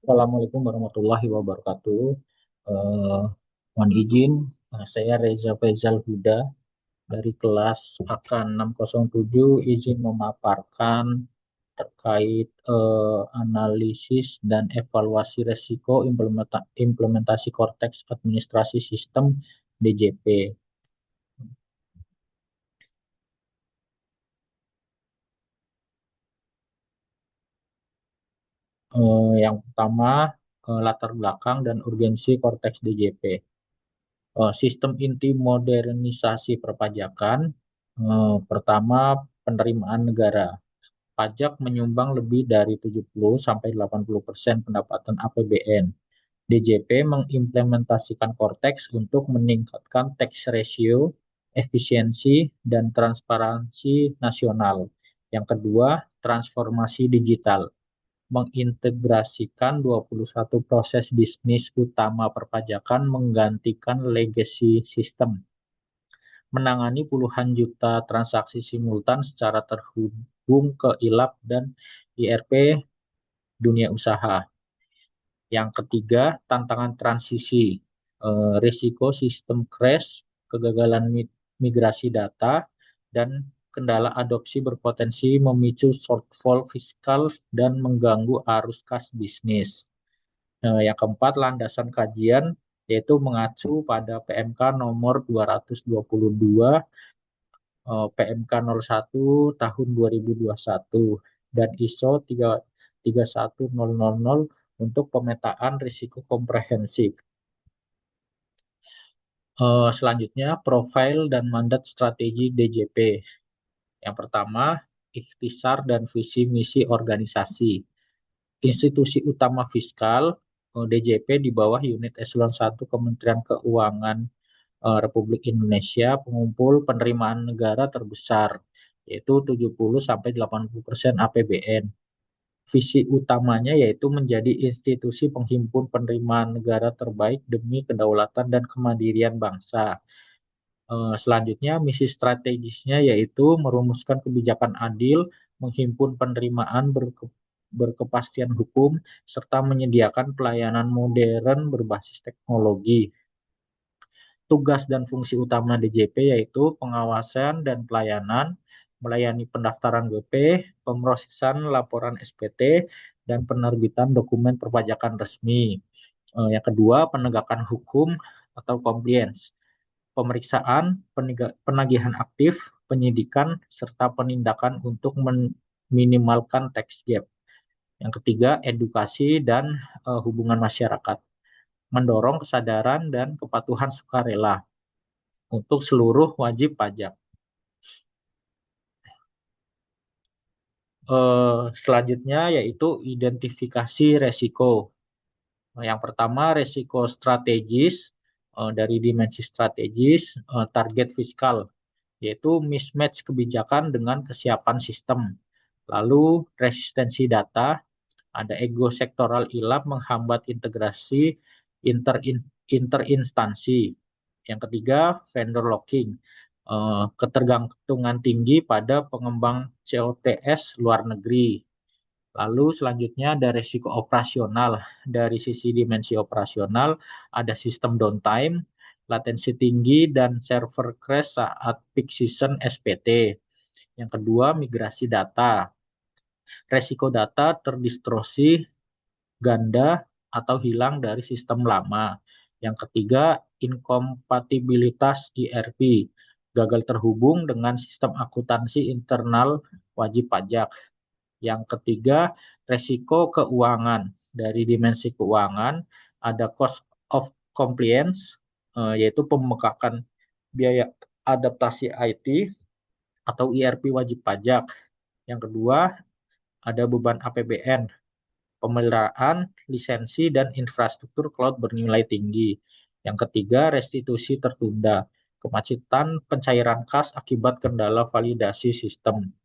Assalamualaikum warahmatullahi wabarakatuh. Mohon izin, saya Reza Faizal Huda dari kelas AK 607 izin memaparkan terkait analisis dan evaluasi resiko implementasi Korteks Administrasi Sistem DJP. Yang pertama, latar belakang dan urgensi Korteks DJP. Sistem inti modernisasi perpajakan. Pertama, penerimaan negara. Pajak menyumbang lebih dari 70 sampai 80% pendapatan APBN. DJP mengimplementasikan Korteks untuk meningkatkan tax ratio, efisiensi, dan transparansi nasional. Yang kedua, transformasi digital mengintegrasikan 21 proses bisnis utama perpajakan menggantikan legacy system, menangani puluhan juta transaksi simultan secara terhubung ke ILAP dan IRP dunia usaha. Yang ketiga, tantangan transisi, risiko sistem crash, kegagalan migrasi data, dan kendala adopsi berpotensi memicu shortfall fiskal dan mengganggu arus kas bisnis. Yang keempat, landasan kajian yaitu mengacu pada PMK nomor 222, PMK 01 tahun 2021 dan ISO 31000 untuk pemetaan risiko komprehensif. Selanjutnya, profil dan mandat strategi DJP. Yang pertama, ikhtisar dan visi misi organisasi. Institusi utama fiskal, DJP di bawah unit eselon 1 Kementerian Keuangan Republik Indonesia, pengumpul penerimaan negara terbesar, yaitu 70-80% APBN. Visi utamanya yaitu menjadi institusi penghimpun penerimaan negara terbaik demi kedaulatan dan kemandirian bangsa. Selanjutnya, misi strategisnya yaitu merumuskan kebijakan adil, menghimpun penerimaan berkepastian hukum, serta menyediakan pelayanan modern berbasis teknologi. Tugas dan fungsi utama DJP yaitu pengawasan dan pelayanan, melayani pendaftaran WP, pemrosesan laporan SPT, dan penerbitan dokumen perpajakan resmi. Yang kedua, penegakan hukum atau compliance, pemeriksaan, penagihan aktif, penyidikan, serta penindakan untuk meminimalkan tax gap. Yang ketiga, edukasi dan hubungan masyarakat, mendorong kesadaran dan kepatuhan sukarela untuk seluruh wajib pajak. Selanjutnya yaitu identifikasi resiko. Yang pertama, resiko strategis. Dari dimensi strategis, target fiskal, yaitu mismatch kebijakan dengan kesiapan sistem. Lalu resistensi data, ada ego sektoral ILAP menghambat integrasi interinstansi. Yang ketiga, vendor locking, ketergantungan tinggi pada pengembang COTS luar negeri. Lalu selanjutnya ada risiko operasional. Dari sisi dimensi operasional, ada sistem downtime, latensi tinggi, dan server crash saat peak season SPT. Yang kedua, migrasi data. Resiko data terdistorsi, ganda, atau hilang dari sistem lama. Yang ketiga, inkompatibilitas ERP, gagal terhubung dengan sistem akuntansi internal wajib pajak. Yang ketiga, resiko keuangan. Dari dimensi keuangan, ada cost of compliance, yaitu pembengkakan biaya adaptasi IT atau ERP wajib pajak. Yang kedua, ada beban APBN, pemeliharaan, lisensi, dan infrastruktur cloud bernilai tinggi. Yang ketiga, restitusi tertunda, kemacetan pencairan kas akibat kendala validasi sistem.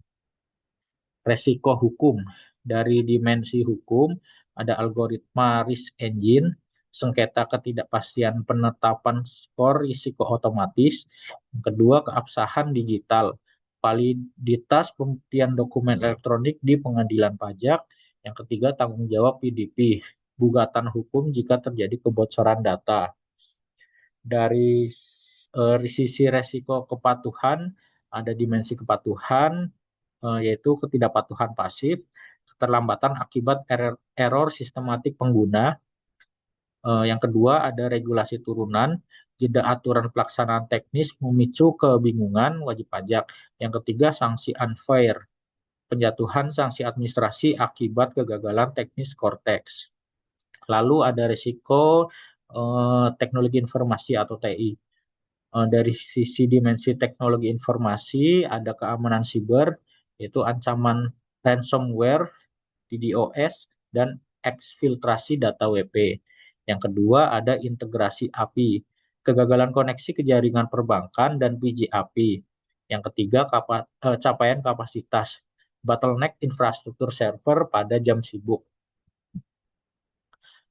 Resiko hukum. Dari dimensi hukum, ada algoritma risk engine, sengketa ketidakpastian penetapan skor risiko otomatis. Yang kedua, keabsahan digital, validitas pembuktian dokumen elektronik di pengadilan pajak. Yang ketiga, tanggung jawab PDP. gugatan hukum jika terjadi kebocoran data. Dari sisi resiko kepatuhan, ada dimensi kepatuhan, yaitu ketidakpatuhan pasif, keterlambatan akibat error sistematik pengguna. Yang kedua ada regulasi turunan, jeda aturan pelaksanaan teknis memicu kebingungan wajib pajak. Yang ketiga sanksi unfair, penjatuhan sanksi administrasi akibat kegagalan teknis Cortex. Lalu ada risiko teknologi informasi atau TI. Dari sisi dimensi teknologi informasi ada keamanan siber, yaitu ancaman ransomware, DDoS, dan eksfiltrasi data WP. Yang kedua ada integrasi API, kegagalan koneksi ke jaringan perbankan dan PG API. Yang ketiga capaian kapasitas, bottleneck infrastruktur server pada jam sibuk.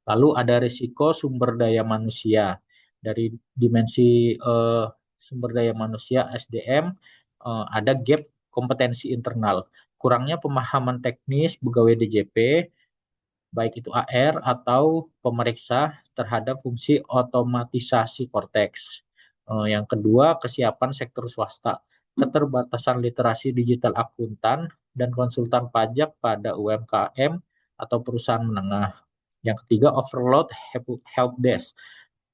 Lalu ada risiko sumber daya manusia. Dari dimensi sumber daya manusia SDM, ada gap kompetensi internal. Kurangnya pemahaman teknis pegawai DJP, baik itu AR atau pemeriksa terhadap fungsi otomatisasi Cortex. Yang kedua, kesiapan sektor swasta. Keterbatasan literasi digital akuntan dan konsultan pajak pada UMKM atau perusahaan menengah. Yang ketiga, overload helpdesk,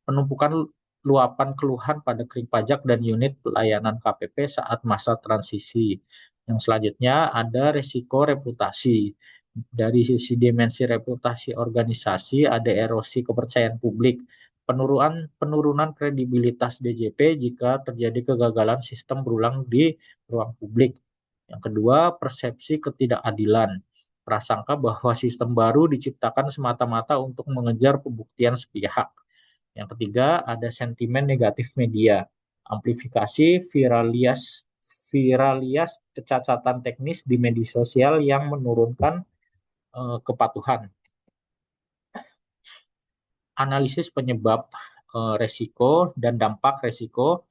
penumpukan luapan keluhan pada kering pajak dan unit pelayanan KPP saat masa transisi. Yang selanjutnya ada risiko reputasi. Dari sisi dimensi reputasi organisasi ada erosi kepercayaan publik, penurunan kredibilitas DJP jika terjadi kegagalan sistem berulang di ruang publik. Yang kedua, persepsi ketidakadilan, prasangka bahwa sistem baru diciptakan semata-mata untuk mengejar pembuktian sepihak. Yang ketiga, ada sentimen negatif media, amplifikasi viralias kecacatan teknis di media sosial yang menurunkan kepatuhan. Analisis penyebab resiko dan dampak resiko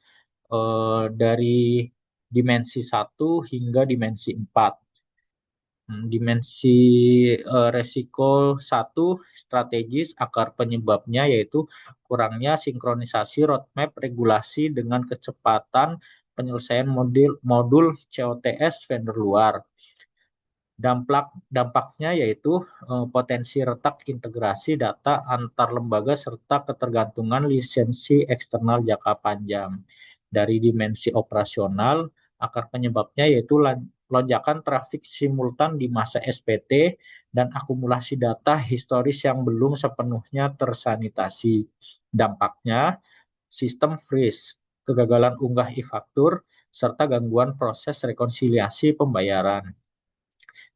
dari dimensi 1 hingga dimensi 4. Dimensi resiko 1 strategis, akar penyebabnya yaitu kurangnya sinkronisasi roadmap regulasi dengan kecepatan penyelesaian modul COTS vendor luar. Dampaknya yaitu potensi retak integrasi data antar lembaga serta ketergantungan lisensi eksternal jangka panjang. Dari dimensi operasional, akar penyebabnya yaitu lonjakan trafik simultan di masa SPT dan akumulasi data historis yang belum sepenuhnya tersanitasi. Dampaknya, sistem freeze, kegagalan unggah e-faktur, serta gangguan proses rekonsiliasi pembayaran.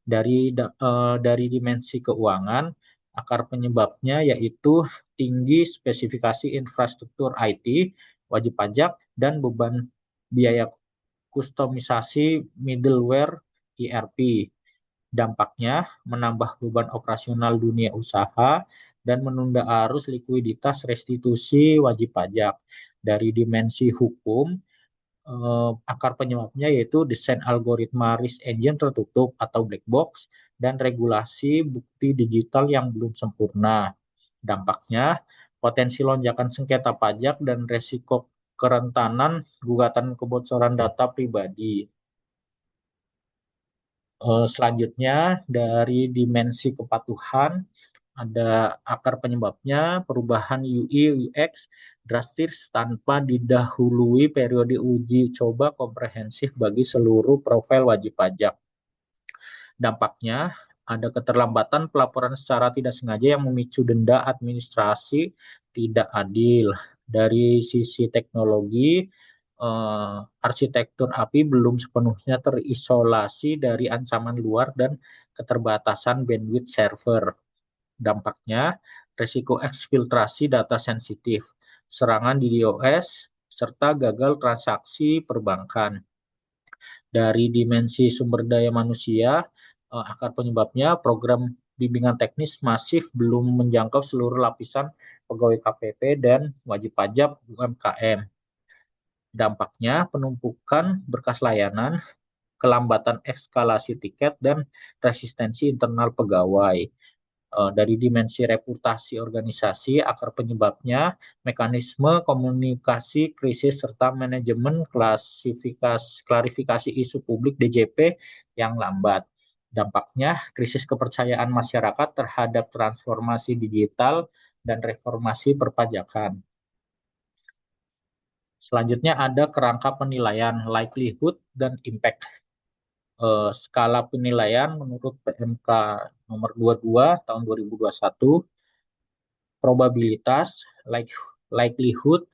Dari dimensi keuangan, akar penyebabnya yaitu tinggi spesifikasi infrastruktur IT, wajib pajak, dan beban biaya kustomisasi middleware ERP. Dampaknya menambah beban operasional dunia usaha dan menunda arus likuiditas restitusi wajib pajak. Dari dimensi hukum, akar penyebabnya yaitu desain algoritma risk engine tertutup atau black box dan regulasi bukti digital yang belum sempurna. Dampaknya potensi lonjakan sengketa pajak dan resiko kerentanan gugatan kebocoran data pribadi. Selanjutnya dari dimensi kepatuhan ada akar penyebabnya perubahan UI UX drastis tanpa didahului periode uji coba komprehensif bagi seluruh profil wajib pajak. Dampaknya ada keterlambatan pelaporan secara tidak sengaja yang memicu denda administrasi tidak adil. Dari sisi teknologi, arsitektur API belum sepenuhnya terisolasi dari ancaman luar dan keterbatasan bandwidth server. Dampaknya, risiko eksfiltrasi data sensitif, serangan DDoS, serta gagal transaksi perbankan. Dari dimensi sumber daya manusia, akar penyebabnya program bimbingan teknis masif belum menjangkau seluruh lapisan pegawai KPP dan wajib pajak UMKM. Dampaknya penumpukan berkas layanan, kelambatan eskalasi tiket, dan resistensi internal pegawai. Dari dimensi reputasi organisasi, akar penyebabnya, mekanisme komunikasi krisis serta manajemen klarifikasi isu publik DJP yang lambat. Dampaknya, krisis kepercayaan masyarakat terhadap transformasi digital dan reformasi perpajakan. Selanjutnya ada kerangka penilaian likelihood dan impact. Skala penilaian menurut PMK nomor 22 tahun 2021, probabilitas likelihood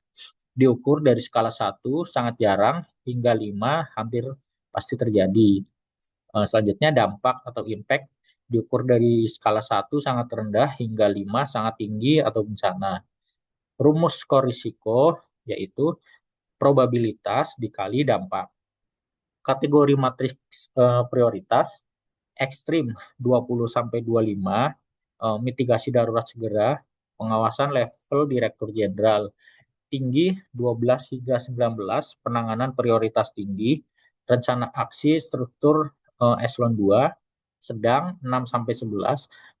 diukur dari skala 1 sangat jarang hingga 5 hampir pasti terjadi. Selanjutnya dampak atau impact diukur dari skala 1 sangat rendah hingga 5 sangat tinggi atau bencana. Rumus skor risiko yaitu probabilitas dikali dampak. Kategori matriks prioritas ekstrim 20-25, mitigasi darurat segera, pengawasan level Direktur Jenderal. Tinggi 12 hingga 19, penanganan prioritas tinggi, rencana aksi struktur eselon 2, sedang 6-11,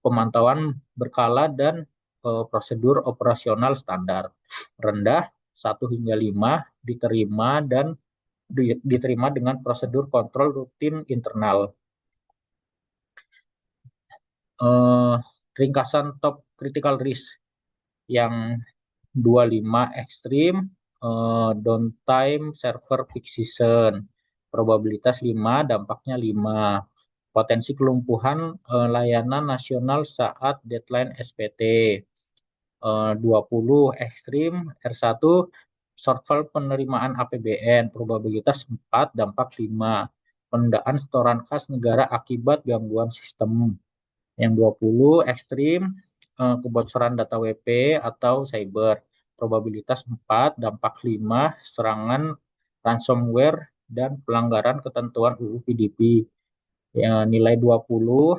pemantauan berkala dan prosedur operasional standar. Rendah 1 hingga 5, diterima dengan prosedur kontrol rutin internal. Ringkasan top critical risk yang 25 ekstrim, downtime server peak season, probabilitas 5, dampaknya 5. Potensi kelumpuhan layanan nasional saat deadline SPT. 20 ekstrim, R1 shortfall penerimaan APBN, probabilitas 4, dampak 5. Penundaan setoran kas negara akibat gangguan sistem. Yang 20 ekstrim, kebocoran data WP atau cyber, probabilitas 4, dampak 5, serangan ransomware dan pelanggaran ketentuan UU PDP. Nilai 20,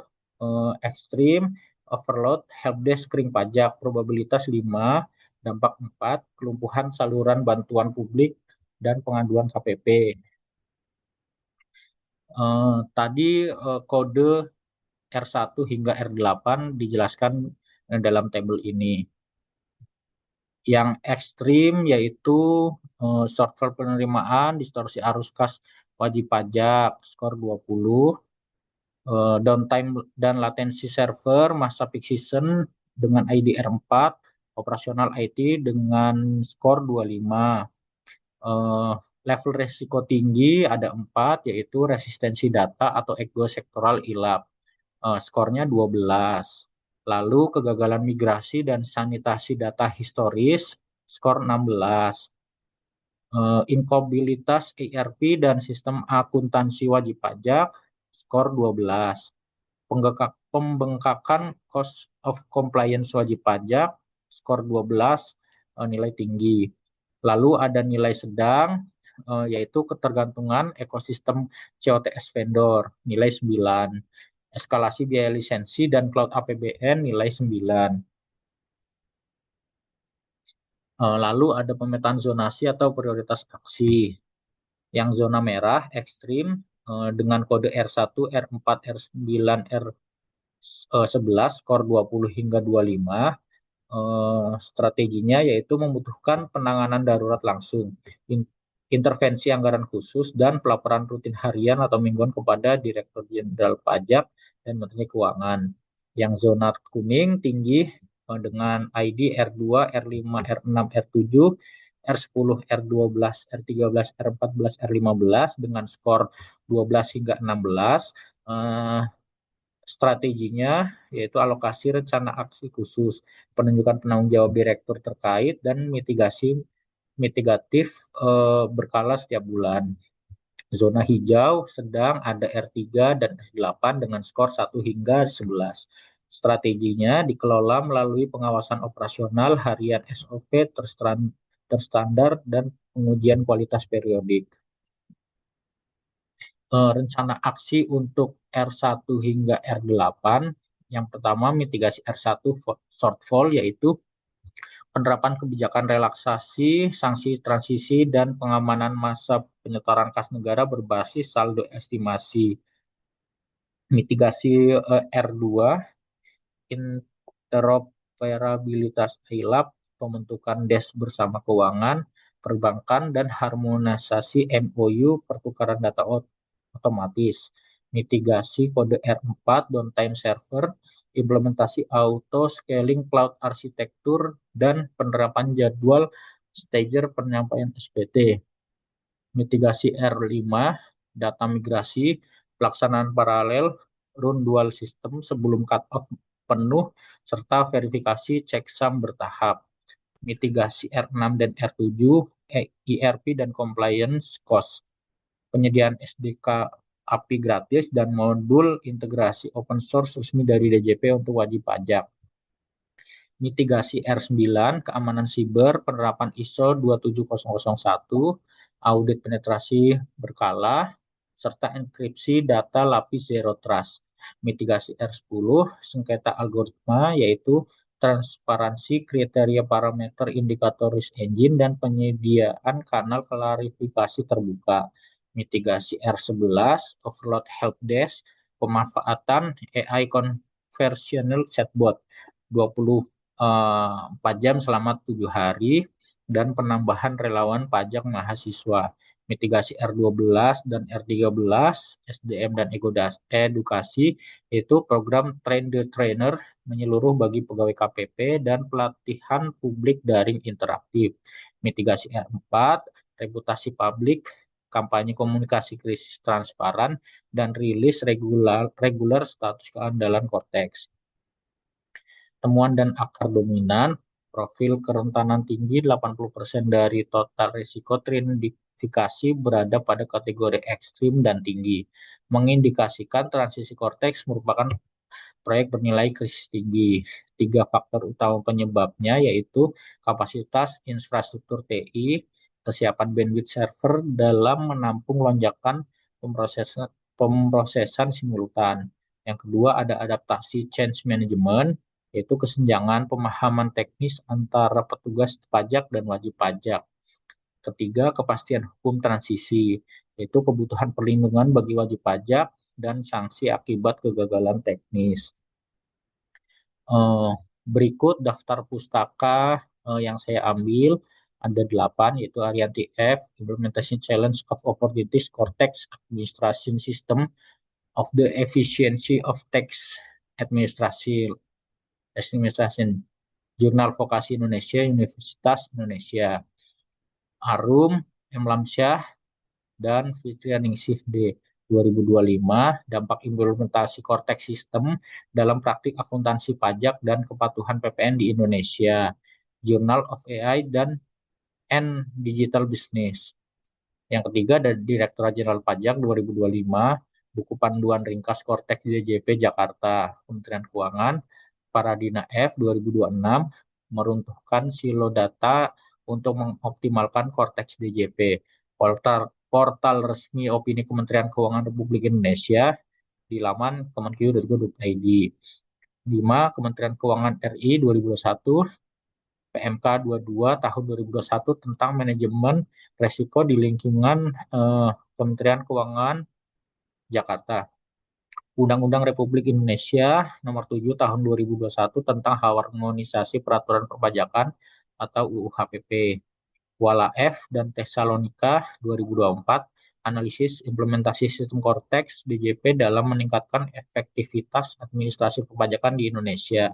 ekstrim, overload helpdesk kering pajak, probabilitas 5, dampak 4, kelumpuhan saluran bantuan publik dan pengaduan KPP. Tadi kode R1 hingga R8 dijelaskan dalam tabel ini. Yang ekstrim yaitu shortfall penerimaan, distorsi arus kas wajib pajak, skor 20, downtime dan latensi server, masa peak season dengan IDR 4, operasional IT dengan skor 25. Level resiko tinggi ada 4, yaitu resistensi data atau ego sektoral ILAP. Skornya 12. Lalu kegagalan migrasi dan sanitasi data historis, skor 16. Inkompatibilitas ERP dan sistem akuntansi wajib pajak, skor 12. Pembengkakan cost of compliance wajib pajak, skor 12, nilai tinggi. Lalu ada nilai sedang, yaitu ketergantungan ekosistem COTS vendor, nilai 9. Eskalasi biaya lisensi dan cloud APBN nilai 9. Lalu ada pemetaan zonasi atau prioritas aksi. Yang zona merah ekstrim dengan kode R1, R4, R9, R11, skor 20 hingga 25. Strateginya yaitu membutuhkan penanganan darurat langsung, intervensi anggaran khusus, dan pelaporan rutin harian atau mingguan kepada Direktur Jenderal Pajak dan Menteri Keuangan. Yang zona kuning tinggi dengan ID R2, R5, R6, R7, R10, R12, R13, R14, R15 dengan skor 12 hingga 16. Strateginya yaitu alokasi rencana aksi khusus, penunjukan penanggung jawab direktur terkait, dan mitigatif berkala setiap bulan. Zona hijau sedang ada R3 dan R8 dengan skor 1 hingga 11. Strateginya dikelola melalui pengawasan operasional harian SOP terstandar dan pengujian kualitas periodik. Rencana aksi untuk R1 hingga R8. Yang pertama, mitigasi R1 shortfall, yaitu penerapan kebijakan relaksasi, sanksi transisi, dan pengamanan masa penyetoran kas negara berbasis saldo estimasi. Mitigasi R2, interoperabilitas ILAP, pembentukan desk bersama keuangan, perbankan, dan harmonisasi MOU pertukaran data otomatis, mitigasi kode R4, downtime server, implementasi auto scaling cloud arsitektur, dan penerapan jadwal stager penyampaian SPT, mitigasi R5, data migrasi, pelaksanaan paralel, run dual system sebelum cut-off penuh, serta verifikasi checksum bertahap, mitigasi R6 dan R7, ERP dan compliance cost, penyediaan SDK API gratis, dan modul integrasi open source resmi dari DJP untuk wajib pajak. Mitigasi R9, keamanan siber, penerapan ISO 27001, audit penetrasi berkala, serta enkripsi data lapis Zero Trust. Mitigasi R10, sengketa algoritma, yaitu transparansi kriteria parameter indikator risk engine dan penyediaan kanal klarifikasi terbuka. Mitigasi R11, overload helpdesk, pemanfaatan AI conversational chatbot 20 4 jam selama 7 hari, dan penambahan relawan pajak mahasiswa. Mitigasi R12 dan R13, SDM dan edukasi, itu program Train the Trainer menyeluruh bagi pegawai KPP dan pelatihan publik daring interaktif. Mitigasi R4, reputasi publik, kampanye komunikasi krisis transparan, dan rilis regular status keandalan Cortex. Temuan dan akar dominan, profil kerentanan tinggi 80% dari total risiko terindikasi berada pada kategori ekstrim dan tinggi, mengindikasikan transisi korteks merupakan proyek bernilai krisis tinggi. 3 faktor utama penyebabnya yaitu kapasitas infrastruktur TI, kesiapan bandwidth server dalam menampung lonjakan pemrosesan simultan. Yang kedua ada adaptasi change management, yaitu kesenjangan pemahaman teknis antara petugas pajak dan wajib pajak. Ketiga, kepastian hukum transisi, yaitu kebutuhan perlindungan bagi wajib pajak dan sanksi akibat kegagalan teknis. Berikut daftar pustaka yang saya ambil, ada 8, yaitu Arianti F, Implementation Challenge of Opportunities Cortex Administration System of the Efficiency of Tax Administration, Jurnal Vokasi Indonesia, Universitas Indonesia. Arum, M. Lamsyah, dan Fitrianingsih D. 2025, dampak implementasi Cortex System dalam praktik akuntansi pajak dan kepatuhan PPN di Indonesia, Journal of AI and Digital Business. Yang ketiga dari Direktorat Jenderal Pajak 2025, buku panduan ringkas Cortex DJP Jakarta, Kementerian Keuangan, Paradina F 2026, meruntuhkan silo data untuk mengoptimalkan Cortex DJP. Portal resmi opini Kementerian Keuangan Republik Indonesia di laman kemenq.go.id. 5. Kementerian Keuangan RI 2021, PMK 22 tahun 2021 tentang manajemen resiko di lingkungan Kementerian Keuangan Jakarta. Undang-Undang Republik Indonesia Nomor 7 Tahun 2021 tentang Harmonisasi Peraturan Perpajakan atau UU HPP. Kuala F dan Tesalonika 2024, analisis implementasi sistem Cortex DJP dalam meningkatkan efektivitas administrasi perpajakan di Indonesia.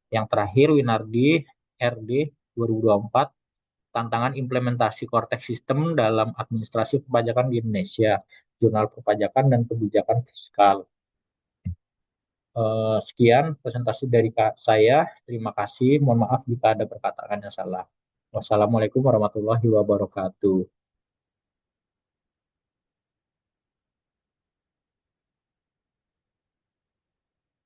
Yang terakhir Winardi RD 2024, tantangan implementasi Cortex System dalam administrasi perpajakan di Indonesia, Jurnal Perpajakan dan Kebijakan Fiskal. Sekian presentasi dari saya. Terima kasih. Mohon maaf jika ada perkataan yang salah. Wassalamualaikum warahmatullahi wabarakatuh.